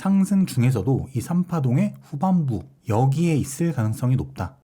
상승 중에서도 이 3파동의 후반부 여기에 있을 가능성이 높다.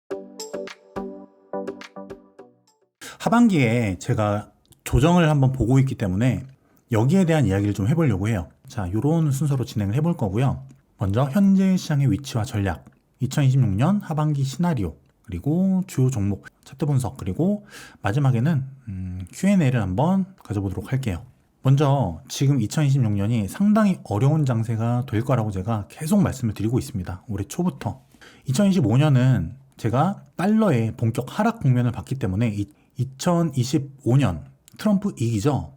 하반기에 제가 조정을 한번 보고 있기 때문에 여기에 대한 이야기를 좀 해보려고 해요. 자, 요런 순서로 진행을 해볼 거고요. 먼저 현재 시장의 위치와 전략, 2026년 하반기 시나리오, 그리고 주요 종목 차트 분석, 그리고 마지막에는 Q&A를 한번 가져보도록 할게요. 먼저 지금 2026년이 상당히 어려운 장세가 될 거라고 제가 계속 말씀을 드리고 있습니다. 올해 초부터. 2025년은 제가 달러의 본격 하락 국면을 봤기 때문에 2025년 트럼프 이기죠.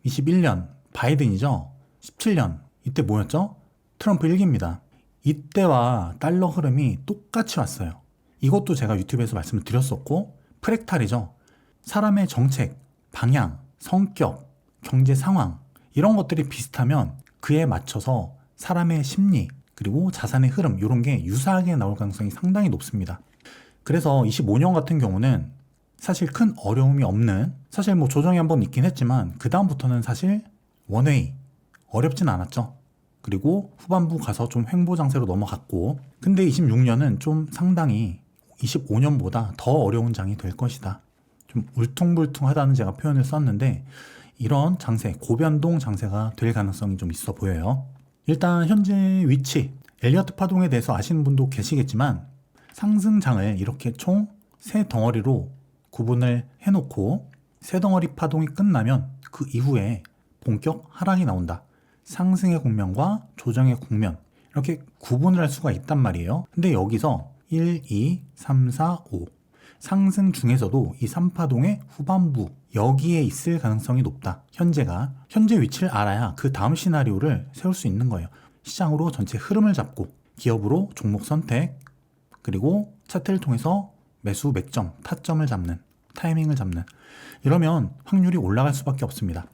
21년 바이든이죠. 17년 이때 뭐였죠? 트럼프 1기입니다. 이때와 달러 흐름이 똑같이 왔어요. 이것도 제가 유튜브에서 말씀을 드렸었고, 프랙탈이죠. 사람의 정책, 방향, 성격, 경제 상황 이런 것들이 비슷하면 그에 맞춰서 사람의 심리 그리고 자산의 흐름 이런 게 유사하게 나올 가능성이 상당히 높습니다. 그래서 25년 같은 경우는 사실 큰 어려움이 없는, 사실 뭐 조정이 한번 있긴 했지만 그 다음부터는 사실 원웨이 어렵진 않았죠. 그리고 후반부 가서 좀 횡보 장세로 넘어갔고, 근데 26년은 좀 상당히 25년보다 더 어려운 장이 될 것이다. 좀 울퉁불퉁하다는 제가 표현을 썼는데 이런 장세, 고변동 장세가 될 가능성이 좀 있어 보여요. 일단 현재 위치, 엘리어트 파동에 대해서 아시는 분도 계시겠지만 상승장을 이렇게 총 3덩어리로 구분을 해놓고 3덩어리 파동이 끝나면 그 이후에 본격 하락이 나온다. 상승의 국면과 조정의 국면 이렇게 구분을 할 수가 있단 말이에요. 근데 여기서 1, 2, 3, 4, 5 상승 중에서도 이 3파동의 후반부 여기에 있을 가능성이 높다. 현재 위치를 알아야 그 다음 시나리오를 세울 수 있는 거예요. 시장으로 전체 흐름을 잡고 기업으로 종목 선택 그리고 차트를 통해서 매수 맥점, 타점을 잡는, 타이밍을 잡는, 이러면 확률이 올라갈 수밖에 없습니다.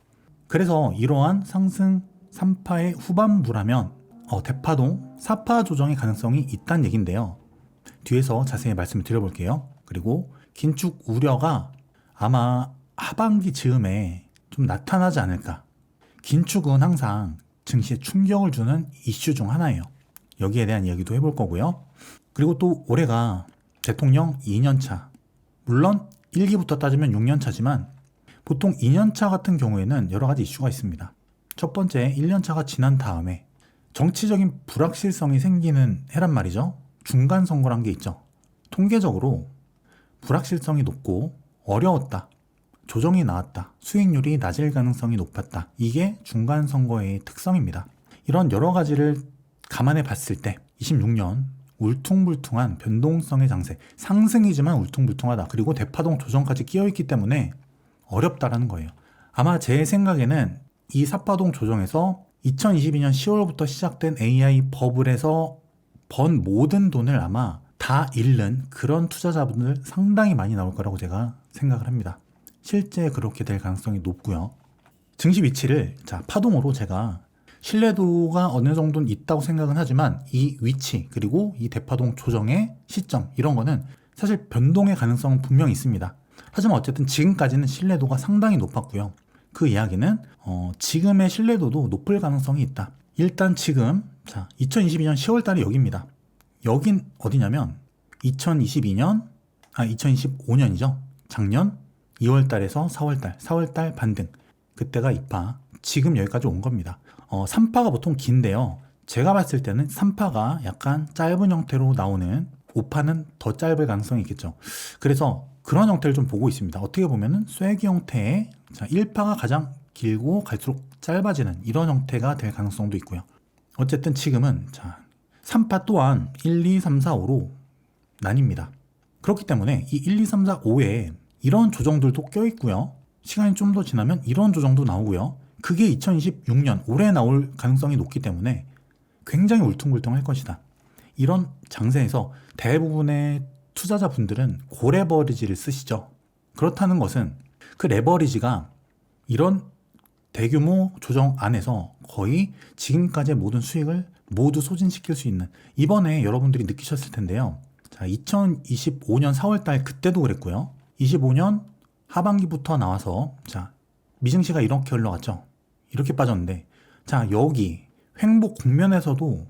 그래서 이러한 상승 3파의 후반부라면 대파동 4파 조정의 가능성이 있다는 얘긴데요. 뒤에서 자세히 말씀을 드려볼게요. 그리고 긴축 우려가 아마 하반기 즈음에 좀 나타나지 않을까. 긴축은 항상 증시에 충격을 주는 이슈 중 하나예요. 여기에 대한 이야기도 해볼 거고요. 그리고 또 올해가 대통령 2년차, 물론 1기부터 따지면 6년차지만 보통 2년차 같은 경우에는 여러 가지 이슈가 있습니다. 첫 번째, 1년차가 지난 다음에 정치적인 불확실성이 생기는 해란 말이죠. 중간 선거란 게 있죠. 통계적으로 불확실성이 높고 어려웠다, 조정이 나왔다, 수익률이 낮을 가능성이 높았다. 이게 중간 선거의 특성입니다. 이런 여러 가지를 감안해 봤을 때 26년 울퉁불퉁한 변동성의 장세, 상승이지만 울퉁불퉁하다. 그리고 대파동 조정까지 끼어있기 때문에 어렵다라는 거예요. 아마 제 생각에는 이 4파동 조정에서 2022년 10월부터 시작된 AI 버블에서 번 모든 돈을 아마 다 잃는 그런 투자자분들 상당히 많이 나올 거라고 제가 생각을 합니다. 실제 그렇게 될 가능성이 높고요. 증시 위치를 파동으로 제가 신뢰도가 어느 정도는 있다고 생각은 하지만 이 위치 그리고 이 대파동 조정의 시점 이런 거는 사실 변동의 가능성은 분명히 있습니다. 하지만 어쨌든 지금까지는 신뢰도가 상당히 높았고요. 그 이야기는 지금의 신뢰도도 높을 가능성이 있다. 일단 지금 2022년 10월 달이 여기입니다. 여긴 어디냐면 2025년이죠. 작년 2월 달에서 4월 달 반등. 그때가 2파. 지금 여기까지 온 겁니다. 3파가 보통 긴데요. 제가 봤을 때는 3파가 약간 짧은 형태로 나오는 5파는 더 짧을 가능성이 있겠죠. 그래서 그런 형태를 좀 보고 있습니다. 어떻게 보면은 쐐기 형태의 1파가 가장 길고 갈수록 짧아지는 이런 형태가 될 가능성도 있고요. 어쨌든 지금은 3파 또한 1, 2, 3, 4, 5로 나뉩니다. 그렇기 때문에 이 1, 2, 3, 4, 5에 이런 조정들도 껴있고요. 시간이 좀 더 지나면 이런 조정도 나오고요. 그게 2026년 올해 나올 가능성이 높기 때문에 굉장히 울퉁불퉁할 것이다. 이런 장세에서 대부분의 투자자분들은 고레버리지를 쓰시죠. 그렇다는 것은 그 레버리지가 이런 대규모 조정 안에서 거의 지금까지의 모든 수익을 모두 소진시킬 수 있는, 이번에 여러분들이 느끼셨을 텐데요. 2025년 4월달 그때도 그랬고요. 25년 하반기부터 나와서 미증시가 이렇게 흘러갔죠. 이렇게 빠졌는데 여기 횡보 국면에서도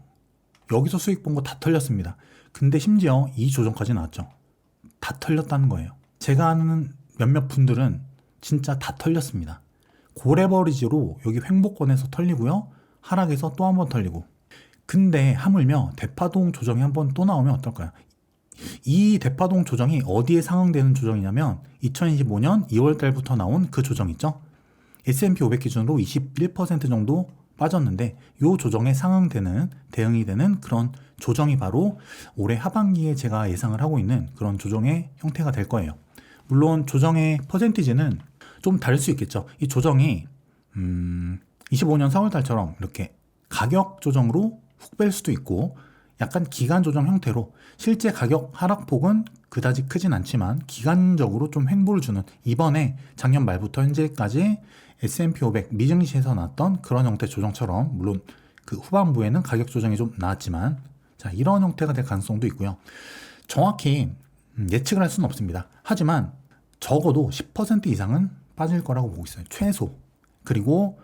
여기서 수익 본 거 다 털렸습니다. 근데 심지어 이 조정까지 나왔죠. 다 털렸다는 거예요. 제가 아는 몇몇 분들은 진짜 다 털렸습니다. 고레버리지로 여기 횡보권에서 털리고요. 하락에서 또 한 번 털리고. 근데 하물며 대파동 조정이 한 번 또 나오면 어떨까요? 이 대파동 조정이 어디에 상응되는 조정이냐면 2025년 2월 달부터 나온 그 조정 있죠? S&P 500 기준으로 21% 정도 빠졌는데 이 조정에 상응되는 대응이 되는 그런 조정이 바로 올해 하반기에 제가 예상을 하고 있는 그런 조정의 형태가 될 거예요. 물론 조정의 퍼센티지는 좀 다를 수 있겠죠. 이 조정이 25년 4월 달처럼 이렇게 가격 조정으로 훅 뺄 수도 있고 약간 기간 조정 형태로 실제 가격 하락폭은 그다지 크진 않지만 기간적으로 좀 횡보를 주는 이번에 작년 말부터 현재까지 S&P 500 미증시에서 나왔던 그런 형태 조정처럼 물론 그 후반부에는 가격 조정이 좀 나왔지만 자 이런 형태가 될 가능성도 있고요. 정확히 예측을 할 수는 없습니다. 하지만 적어도 10% 이상은 빠질 거라고 보고 있어요. 최소. 그리고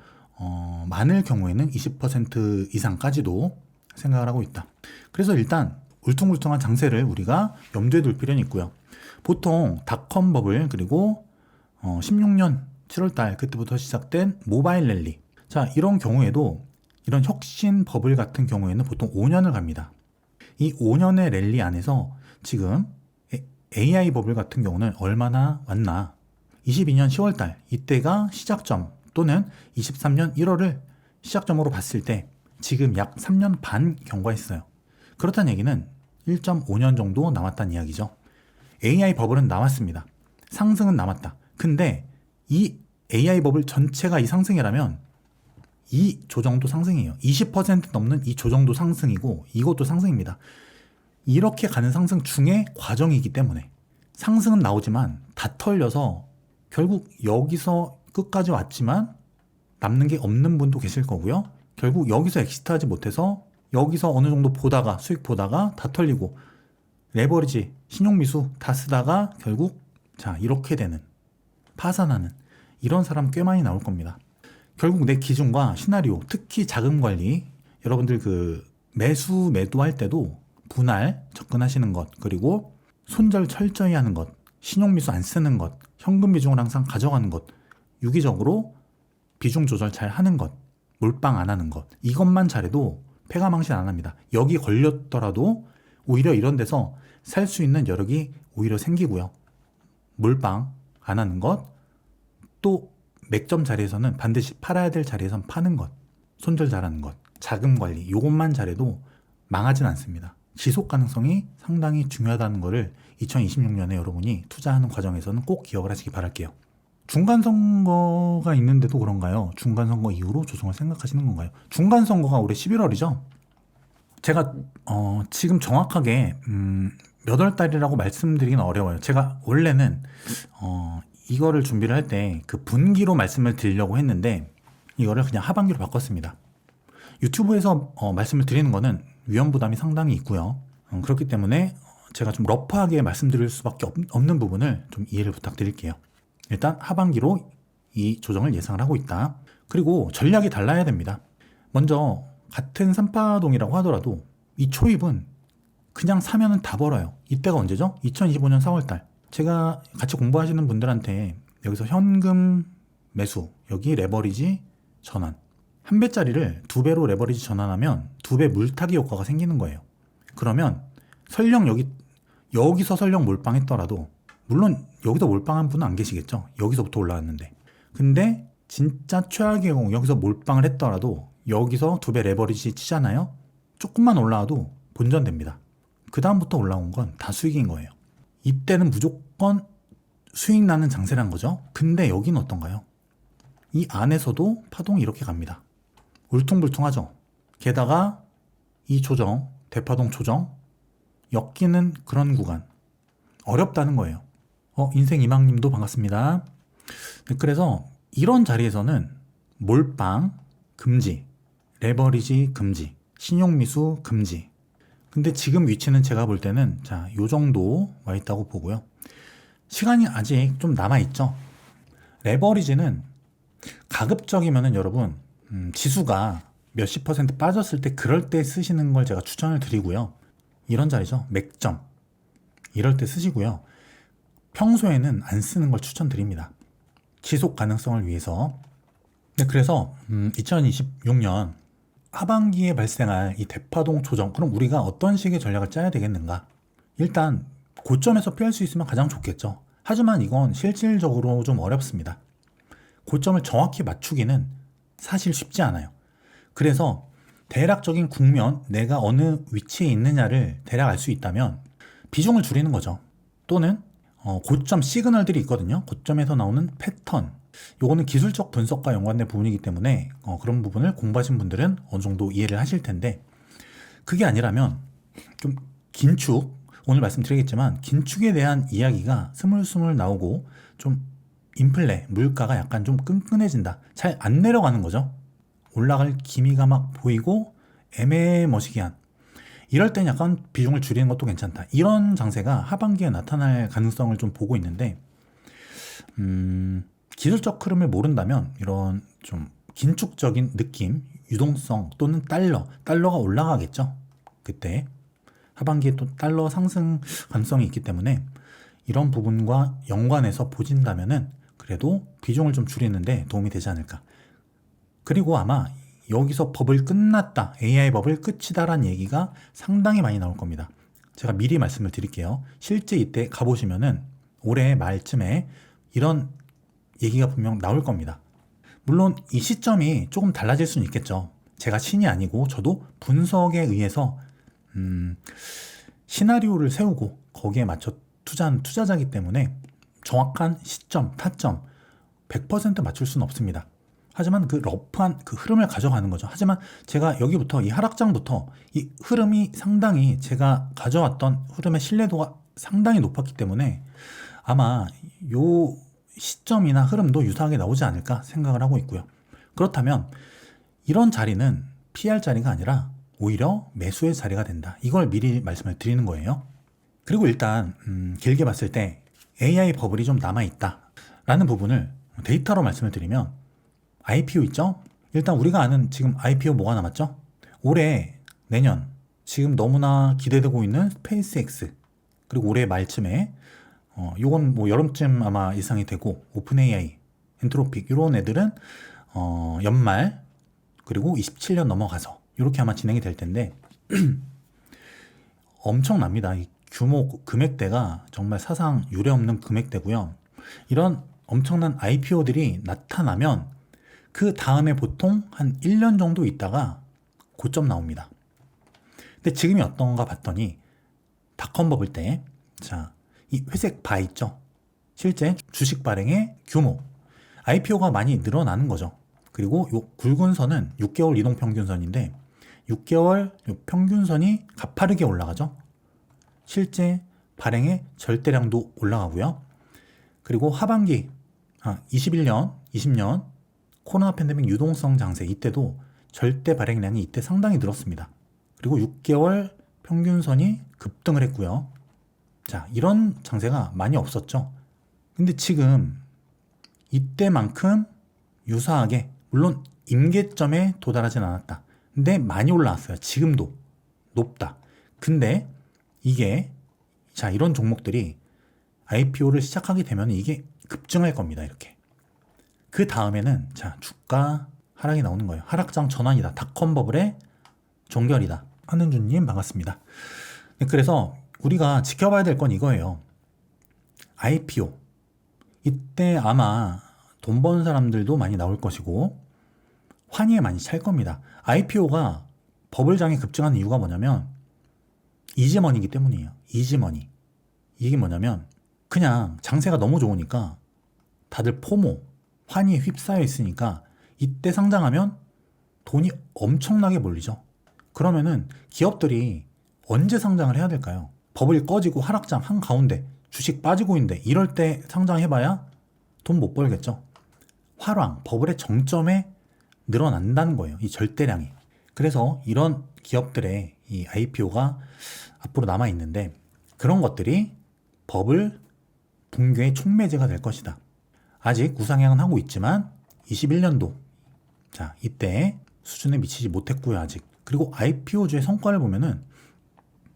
많을 경우에는 20% 이상까지도 생각을 하고 있다. 그래서 일단 울퉁불퉁한 장세를 우리가 염두에 둘 필요는 있고요. 보통 닷컴 버블 그리고 16년 7월달 그때부터 시작된 모바일 랠리. 자 이런 경우에도 이런 혁신 버블 같은 경우에는 보통 5년을 갑니다. 이 5년의 랠리 안에서 지금 AI 버블 같은 경우는 얼마나 왔나? 22년 10월달 이때가 시작점 또는 23년 1월을 시작점으로 봤을 때 지금 약 3년 반 경과했어요. 그렇다는 얘기는 1.5년 정도 남았다는 이야기죠. AI 버블은 남았습니다. 상승은 남았다. 근데 이 AI 버블 전체가 이 상승이라면 이 조정도 상승이에요. 20% 넘는 이 조정도 상승이고 이것도 상승입니다. 이렇게 가는 상승 중의 과정이기 때문에 상승은 나오지만 다 털려서 결국 여기서 끝까지 왔지만 남는 게 없는 분도 계실 거고요. 결국 여기서 엑시트하지 못해서 여기서 어느 정도 보다가 수익 보다가 다 털리고 레버리지, 신용미수 다 쓰다가 결국 자 이렇게 되는 파산하는 이런 사람 꽤 많이 나올 겁니다. 결국 내 기준과 시나리오, 특히 자금 관리 여러분들 그 매수 매도할 때도 분할 접근하시는 것 그리고 손절 철저히 하는 것 신용미수 안 쓰는 것 현금 비중을 항상 가져가는 것 유기적으로 비중 조절 잘 하는 것 몰빵 안 하는 것 이것만 잘해도 패가 망신 안 합니다. 여기 걸렸더라도 오히려 이런 데서 살 수 있는 여력이 오히려 생기고요. 몰빵 안 하는 것 또 맥점 자리에서는 반드시 팔아야 될 자리에선 파는 것 손절 잘하는 것 자금 관리 이것만 잘해도 망하진 않습니다. 지속 가능성이 상당히 중요하다는 것을 2026년에 여러분이 투자하는 과정에서는 꼭 기억을 하시기 바랄게요. 중간선거가 있는데도 그런가요? 중간선거 이후로 조정을 생각하시는 건가요? 중간선거가 올해 11월이죠? 제가 지금 정확하게 몇 월 달이라고 말씀드리기는 어려워요. 제가 원래는 이거를 준비를 할 때 그 분기로 말씀을 드리려고 했는데 이거를 그냥 하반기로 바꿨습니다. 유튜브에서 말씀을 드리는 거는 위험 부담이 상당히 있고요. 그렇기 때문에 제가 좀 러프하게 말씀드릴 수밖에 없는 부분을 좀 이해를 부탁드릴게요. 일단 하반기로 이 조정을 예상을 하고 있다. 그리고 전략이 달라야 됩니다. 먼저 같은 삼파동이라고 하더라도 이 초입은 그냥 사면은 다 벌어요. 이때가 언제죠? 2025년 4월달. 제가 같이 공부하시는 분들한테 여기서 현금 매수, 여기 레버리지 전환. 한 배짜리를 두 배로 레버리지 전환하면 두 배 물타기 효과가 생기는 거예요. 그러면 설령 여기서 설령 몰빵했더라도 물론 여기서 몰빵한 분은 안 계시겠죠. 여기서부터 올라왔는데. 근데 진짜 최악의 경우 여기서 몰빵을 했더라도 여기서 두 배 레버리지 치잖아요. 조금만 올라와도 본전됩니다. 그 다음부터 올라온 건 다 수익인 거예요. 이때는 무조건 수익 나는 장세란 거죠. 근데 여기는 어떤가요? 이 안에서도 파동이 이렇게 갑니다. 울퉁불퉁하죠. 게다가 이 조정, 대파동 조정 엮이는 그런 구간 어렵다는 거예요. 인생 이망님도 반갑습니다. 그래서 이런 자리에서는 몰빵 금지, 레버리지 금지, 신용미수 금지. 근데 지금 위치는 제가 볼 때는 자, 요 정도 와 있다고 보고요. 시간이 아직 좀 남아 있죠. 레버리지는 가급적이면은 여러분 지수가 몇십 퍼센트 빠졌을 때 그럴 때 쓰시는 걸 제가 추천을 드리고요. 이런 자리죠. 맥점. 이럴 때 쓰시고요. 평소에는 안 쓰는 걸 추천드립니다. 지속 가능성을 위해서. 네, 그래서 2026년 하반기에 발생할 이 대파동 조정, 그럼 우리가 어떤 식의 전략을 짜야 되겠는가? 일단 고점에서 피할 수 있으면 가장 좋겠죠. 하지만 이건 실질적으로 좀 어렵습니다. 고점을 정확히 맞추기는 사실 쉽지 않아요. 그래서 대략적인 국면, 내가 어느 위치에 있느냐를 대략 알 수 있다면 비중을 줄이는 거죠. 또는 고점 시그널들이 있거든요. 고점에서 나오는 패턴. 요거는 기술적 분석과 연관된 부분이기 때문에 그런 부분을 공부하신 분들은 어느 정도 이해를 하실 텐데, 그게 아니라면 좀 긴축, 오늘 말씀드리겠지만 긴축에 대한 이야기가 스물스물 나오고 좀 인플레, 물가가 약간 좀 끈끈해진다. 잘 안 내려가는 거죠. 올라갈 기미가 막 보이고 애매머시기한, 이럴 땐 약간 비중을 줄이는 것도 괜찮다. 이런 장세가 하반기에 나타날 가능성을 좀 보고 있는데, 기술적 흐름을 모른다면 이런 좀 긴축적인 느낌, 유동성 또는 달러가 올라가겠죠. 그때 하반기에 또 달러 상승 가능성이 있기 때문에 이런 부분과 연관해서 보신다면은 그래도 비중을 좀 줄이는데 도움이 되지 않을까. 그리고 아마 여기서 법을 끝났다, AI 법을 끝이다라는 얘기가 상당히 많이 나올 겁니다. 제가 미리 말씀을 드릴게요. 실제 이때 가보시면은 올해 말쯤에 이런 얘기가 분명 나올 겁니다. 물론 이 시점이 조금 달라질 수는 있겠죠. 제가 신이 아니고 저도 분석에 의해서 시나리오를 세우고 거기에 맞춰 투자한 투자자이기 때문에 정확한 시점, 타점 100% 맞출 수는 없습니다. 하지만 그 러프한 그 흐름을 가져가는 거죠. 하지만 제가 여기부터 이 하락장부터 이 흐름이 상당히 제가 가져왔던 흐름의 신뢰도가 상당히 높았기 때문에 아마 요 시점이나 흐름도 유사하게 나오지 않을까 생각을 하고 있고요. 그렇다면 이런 자리는 피할 자리가 아니라 오히려 매수의 자리가 된다. 이걸 미리 말씀을 드리는 거예요. 그리고 일단 길게 봤을 때 AI 버블이 좀 남아있다 라는 부분을 데이터로 말씀을 드리면 IPO 있죠? 일단 우리가 아는 지금 IPO 뭐가 남았죠? 올해, 내년, 지금 너무나 기대되고 있는 스페이스X, 그리고 올해 말쯤에 요건 뭐 여름쯤 아마 예상이 되고, 오픈 AI, 엔트로픽 이런 애들은 연말 그리고 27년 넘어가서 이렇게 아마 진행이 될 텐데 엄청납니다. 이 규모 금액대가 정말 사상 유례 없는 금액대고요. 이런 엄청난 IPO들이 나타나면 그 다음에 보통 한 1년 정도 있다가 고점 나옵니다. 근데 지금이 어떤가 봤더니 닷컴 버블 때, 자, 이 회색 바 있죠? 실제 주식 발행의 규모, IPO가 많이 늘어나는 거죠. 그리고 요 굵은 선은 6개월 이동평균선인데 6개월 요 평균선이 가파르게 올라가죠. 실제 발행의 절대량도 올라가고요. 그리고 하반기 21년, 20년 코로나 팬데믹 유동성 장세, 이때도 절대 발행량이 이때 상당히 늘었습니다. 그리고 6개월 평균선이 급등을 했고요. 자, 이런 장세가 많이 없었죠. 근데 지금 이때만큼 유사하게, 물론 임계점에 도달하진 않았다. 근데 많이 올라왔어요. 지금도 높다. 근데 이게, 자, 이런 종목들이 IPO를 시작하게 되면 이게 급증할 겁니다. 이렇게. 그 다음에는 자, 주가 하락이 나오는 거예요. 하락장 전환이다. 닷컴 버블의 종결이다. 한은주님 반갑습니다. 그래서 우리가 지켜봐야 될 건 이거예요. IPO. 이때 아마 돈 버는 사람들도 많이 나올 것이고 환희에 많이 찰 겁니다. IPO가 버블장에 급증하는 이유가 뭐냐면 이지머니이기 때문이에요. 이지머니. 이게 뭐냐면 그냥 장세가 너무 좋으니까 다들 포모, 환희에 휩싸여 있으니까 이때 상장하면 돈이 엄청나게 몰리죠. 그러면은 기업들이 언제 상장을 해야 될까요? 버블이 꺼지고 하락장 한가운데 주식 빠지고 있는데 이럴 때 상장해봐야 돈 못 벌겠죠. 화랑, 버블의 정점에 늘어난다는 거예요. 이 절대량이. 그래서 이런 기업들의 이 IPO가 앞으로 남아있는데 그런 것들이 버블 붕괴의 촉매제가 될 것이다. 아직 우상향은 하고 있지만 21년도, 자, 이때 수준에 미치지 못했고요, 아직. 그리고 IPO주의 성과를 보면은,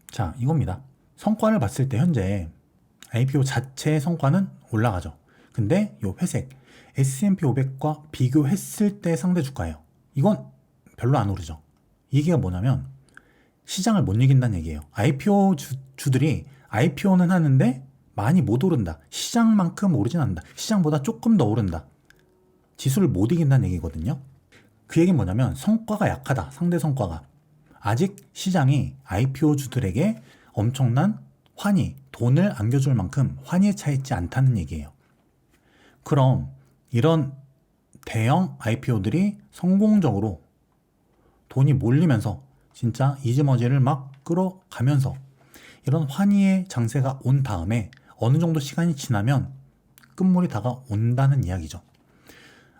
자, 이겁니다. 성과를 봤을 때 현재 IPO 자체의 성과는 올라가죠. 근데 요 회색, S&P 500과 비교했을 때 상대 주가예요. 이건 별로 안 오르죠. 이게 뭐냐면, 시장을 못 이긴다는 얘기예요. IPO 주들이 IPO는 하는데 많이 못 오른다. 시장만큼 오르진 않는다. 시장보다 조금 더 오른다. 지수를 못 이긴다는 얘기거든요. 그 얘기는 뭐냐면 성과가 약하다. 상대 성과가. 아직 시장이 IPO 주들에게 엄청난 환희, 돈을 안겨줄 만큼 환희에 차 있지 않다는 얘기예요. 그럼 이런 대형 IPO들이 성공적으로 돈이 몰리면서 진짜 이지머지를 막 끌어가면서 이런 환희의 장세가 온 다음에 어느 정도 시간이 지나면 끝물이 다가온다는 이야기죠.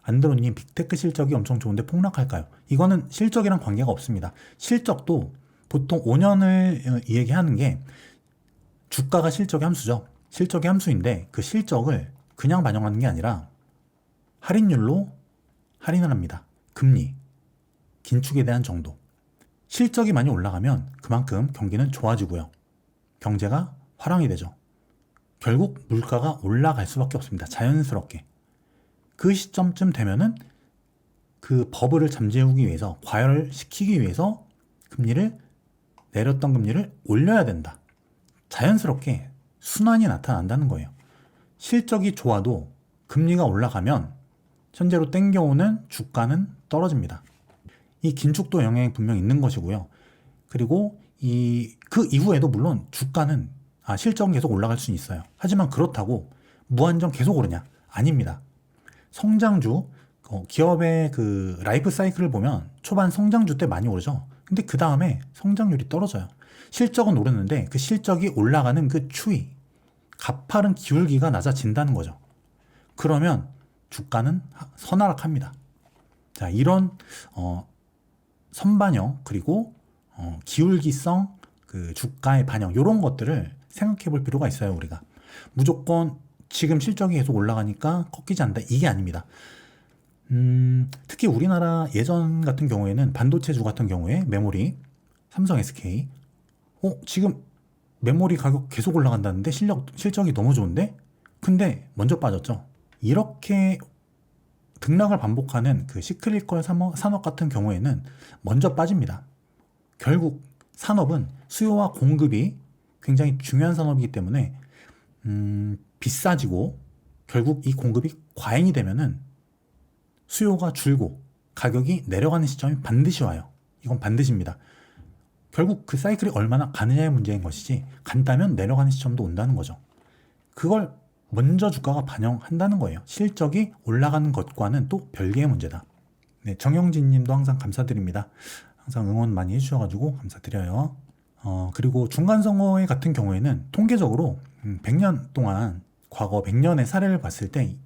안드로님, 빅테크 실적이 엄청 좋은데 폭락할까요? 이거는 실적이랑 관계가 없습니다. 실적도 보통 5년을 얘기하는 게 주가가 실적의 함수죠. 실적의 함수인데 그 실적을 그냥 반영하는 게 아니라 할인율로 할인을 합니다. 금리, 긴축에 대한 정도. 실적이 많이 올라가면 그만큼 경기는 좋아지고요. 경제가 화랑이 되죠. 결국 물가가 올라갈 수밖에 없습니다. 자연스럽게. 그 시점쯤 되면은 그 버블을 잠재우기 위해서, 과열을 시키기 위해서 내렸던 금리를 올려야 된다. 자연스럽게 순환이 나타난다는 거예요. 실적이 좋아도 금리가 올라가면 현재로 땡겨오는 주가는 떨어집니다. 이 긴축도 영향이 분명 있는 것이고요. 그리고 그 이후에도 물론 실적은 계속 올라갈 수는 있어요. 하지만 그렇다고 무한정 계속 오르냐? 아닙니다. 성장주, 기업의 그 라이프 사이클을 보면 초반 성장주 때 많이 오르죠. 근데 그 다음에 성장률이 떨어져요. 실적은 오르는데 그 실적이 올라가는 그 추이, 가파른 기울기가 낮아진다는 거죠. 그러면 주가는 선하락합니다. 자, 이런 선반영 그리고 기울기성 그 주가의 반영 이런 것들을 생각해 볼 필요가 있어요. 우리가 무조건 지금 실적이 계속 올라가니까 꺾이지 않는다 이게 아닙니다. 특히 우리나라 예전 같은 경우에는 반도체주 같은 경우에 메모리, 삼성 SK 지금 메모리 가격 계속 올라간다는데 실적이 너무 좋은데? 근데 먼저 빠졌죠. 이렇게 등락을 반복하는 그 시크릿컬 산업 같은 경우에는 먼저 빠집니다. 결국 산업은 수요와 공급이 굉장히 중요한 산업이기 때문에 비싸지고 결국 이 공급이 과잉이 되면은 수요가 줄고 가격이 내려가는 시점이 반드시 와요. 이건 반드시입니다. 결국 그 사이클이 얼마나 가느냐의 문제인 것이지 간다면 내려가는 시점도 온다는 거죠. 그걸 먼저 주가가 반영한다는 거예요. 실적이 올라가는 것과는 또 별개의 문제다. 네, 정영진 님도 항상 감사드립니다. 항상 응원 많이 해주셔가지고 감사드려요. 그리고 중간선거회 같은 경우에는 통계적으로 100년 동안 과거 100년의 사례를 봤을 때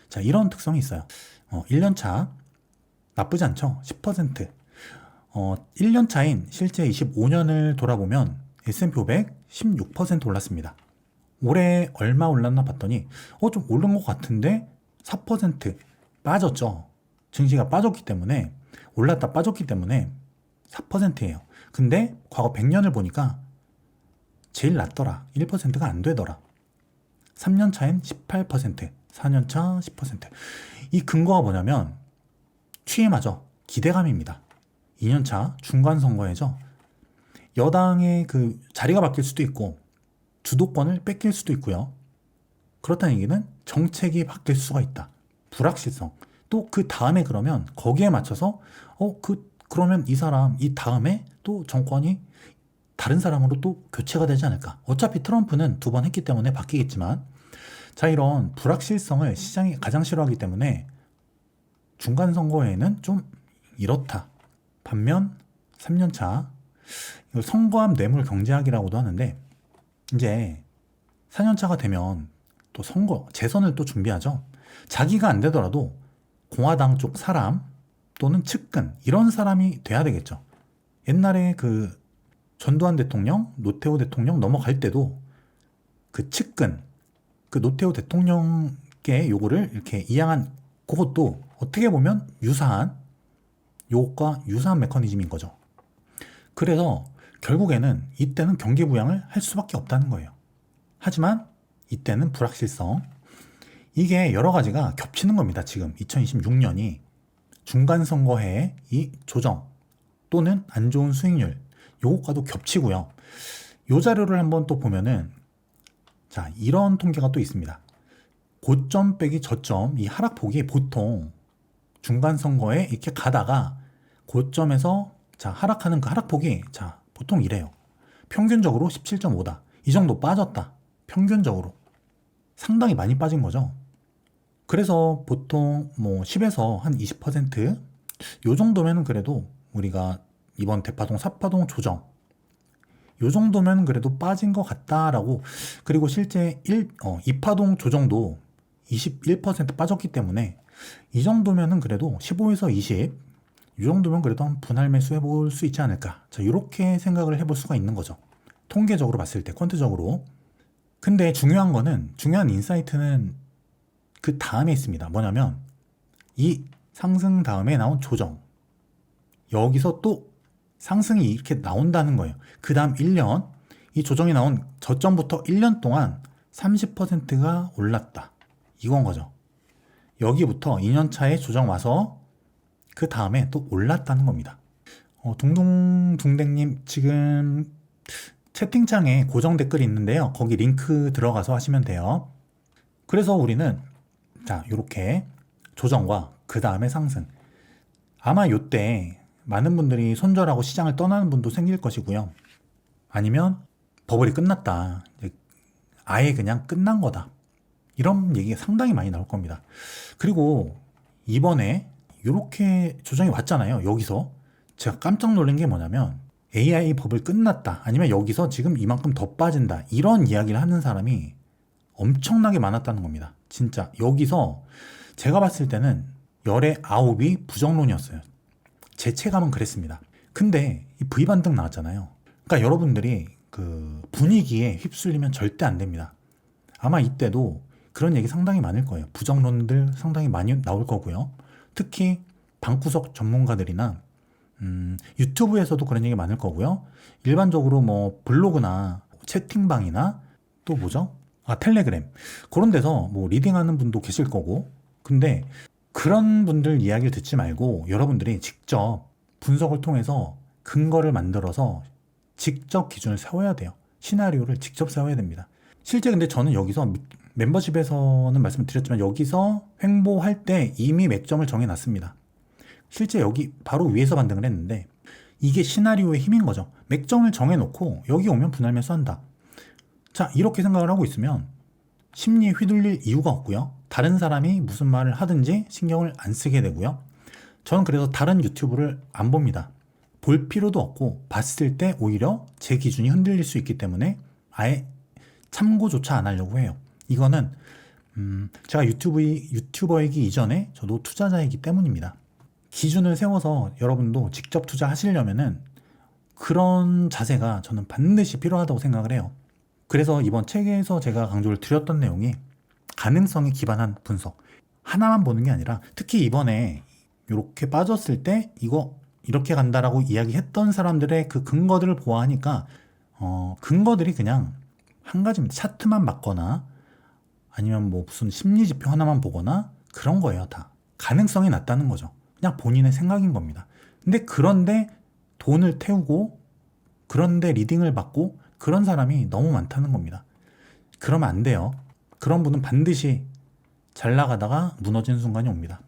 자, 이런 특성이 있어요. 1년차 나쁘지 않죠? 10%. 1년차인 실제 25년을 돌아보면 S&P 500 16% 올랐습니다. 올해 얼마 올랐나 봤더니 좀 오른 것 같은데 4% 빠졌죠. 증시가 빠졌기 때문에 올랐다 빠졌기 때문에 4%예요. 근데 과거 100년을 보니까 제일 낮더라. 1%가 안 되더라. 3년 차엔 18%, 4년 차 10%. 이 근거가 뭐냐면 취임하죠. 기대감입니다. 2년 차 중간 선거에죠. 여당의 그 자리가 바뀔 수도 있고 주도권을 뺏길 수도 있고요. 그렇다는 얘기는 정책이 바뀔 수가 있다. 불확실성. 또 그 다음에 그러면 거기에 맞춰서 그러면 이 다음에 또 정권이 다른 사람으로 또 교체가 되지 않을까. 어차피 트럼프는 2번 했기 때문에 바뀌겠지만 자, 이런 불확실성을 시장이 가장 싫어하기 때문에 중간 선거에는 좀 이렇다. 반면 3년차 이걸 선거암 뇌물 경제학이라고도 하는데 이제 4년차가 되면 또 재선을 또 준비하죠. 자기가 안 되더라도 공화당 쪽 사람 또는 측근 이런 사람이 돼야 되겠죠. 옛날에 그 전두환 대통령, 노태우 대통령 넘어갈 때도 그 측근, 그 노태우 대통령께 요거를 이렇게 이양한 그것도 어떻게 보면 유사한 요것과 유사한 메커니즘인 거죠. 그래서 결국에는 이때는 경기 부양을 할 수밖에 없다는 거예요. 하지만 이때는 불확실성. 이게 여러 가지가 겹치는 겁니다. 지금 2026년이 중간선거해의 이 조정 또는 안 좋은 수익률 요것과도 겹치고요. 요 자료를 한번 또 보면은 자, 이런 통계가 또 있습니다. 고점 빼기 저점 이 하락폭이 보통 중간선거에 이렇게 가다가 고점에서 자, 하락하는 그 하락폭이 자, 보통 이래요. 평균적으로 17.5다. 이 정도 빠졌다. 평균적으로. 상당히 많이 빠진 거죠. 그래서 보통 뭐 10에서 한 20%, 요 정도면 그래도 우리가 이번 대파동, 사파동 조정, 요 정도면 그래도 빠진 것 같다라고. 그리고 실제 2파동 조정도 21% 빠졌기 때문에 이 정도면은 그래도 15에서 20, 이 정도면 그래도 한 분할 매수 해볼 수 있지 않을까. 자, 이렇게 생각을 해볼 수가 있는 거죠. 통계적으로 봤을 때, 퀀트적으로. 근데 중요한 인사이트는 그 다음에 있습니다. 뭐냐면 이 상승 다음에 나온 조정. 여기서 또 상승이 이렇게 나온다는 거예요. 그 다음 1년, 이 조정이 나온 저점부터 1년 동안 30%가 올랐다. 이건 거죠. 여기부터 2년 차에 조정 와서 그 다음에 또 올랐다는 겁니다. 둥둥둥댕님 지금 채팅창에 고정 댓글이 있는데요. 거기 링크 들어가서 하시면 돼요. 그래서 우리는 자, 요렇게 조정과 그 다음에 상승. 아마 요때 많은 분들이 손절하고 시장을 떠나는 분도 생길 것이고요. 아니면 버블이 끝났다. 아예 그냥 끝난 거다. 이런 얘기가 상당히 많이 나올 겁니다. 그리고 이번에 이렇게 조정이 왔잖아요. 여기서 제가 깜짝 놀란 게 뭐냐면 AI 버블 끝났다. 아니면 여기서 지금 이만큼 더 빠진다. 이런 이야기를 하는 사람이 엄청나게 많았다는 겁니다. 진짜 여기서 제가 봤을 때는 열의 9이 부정론이었어요. 제 체감은 그랬습니다. 근데 이 V반등 나왔잖아요. 그러니까 여러분들이 그 분위기에 휩쓸리면 절대 안 됩니다. 아마 이때도 그런 얘기 상당히 많을 거예요. 부정론들 상당히 많이 나올 거고요. 특히 방구석 전문가들이나 유튜브에서도 그런 얘기 많을 거고요. 일반적으로 뭐 블로그나 채팅방이나 또 뭐죠? 텔레그램 그런 데서 뭐 리딩하는 분도 계실 거고. 근데 그런 분들 이야기를 듣지 말고 여러분들이 직접 분석을 통해서 근거를 만들어서 직접 기준을 세워야 돼요. 시나리오를 직접 세워야 됩니다. 실제 근데 저는 여기서 멤버십에서는 말씀을 드렸지만 여기서 횡보할 때 이미 맥점을 정해놨습니다. 실제 여기 바로 위에서 반등을 했는데 이게 시나리오의 힘인 거죠. 맥점을 정해놓고 여기 오면 분할 매수한다. 자, 이렇게 생각을 하고 있으면 심리에 휘둘릴 이유가 없고요. 다른 사람이 무슨 말을 하든지 신경을 안 쓰게 되고요. 저는 그래서 다른 유튜브를 안 봅니다. 볼 필요도 없고 봤을 때 오히려 제 기준이 흔들릴 수 있기 때문에 아예 참고조차 안 하려고 해요. 이거는 제가 유튜버이기 이전에 저도 투자자이기 때문입니다. 기준을 세워서 여러분도 직접 투자하시려면은 그런 자세가 저는 반드시 필요하다고 생각을 해요. 그래서 이번 책에서 제가 강조를 드렸던 내용이 가능성에 기반한 분석. 하나만 보는 게 아니라 특히 이번에 이렇게 빠졌을 때 이거 이렇게 간다라고 이야기했던 사람들의 그 근거들을 보아하니까 근거들이 그냥 한 가지입니다. 차트만 맞거나 아니면 뭐 무슨 심리지표 하나만 보거나 그런 거예요. 다 가능성이 낮다는 거죠. 그냥 본인의 생각인 겁니다. 근데 그런데 돈을 태우고 그런데 리딩을 받고 그런 사람이 너무 많다는 겁니다. 그러면 안 돼요. 그런 분은 반드시 잘 나가다가 무너지는 순간이 옵니다.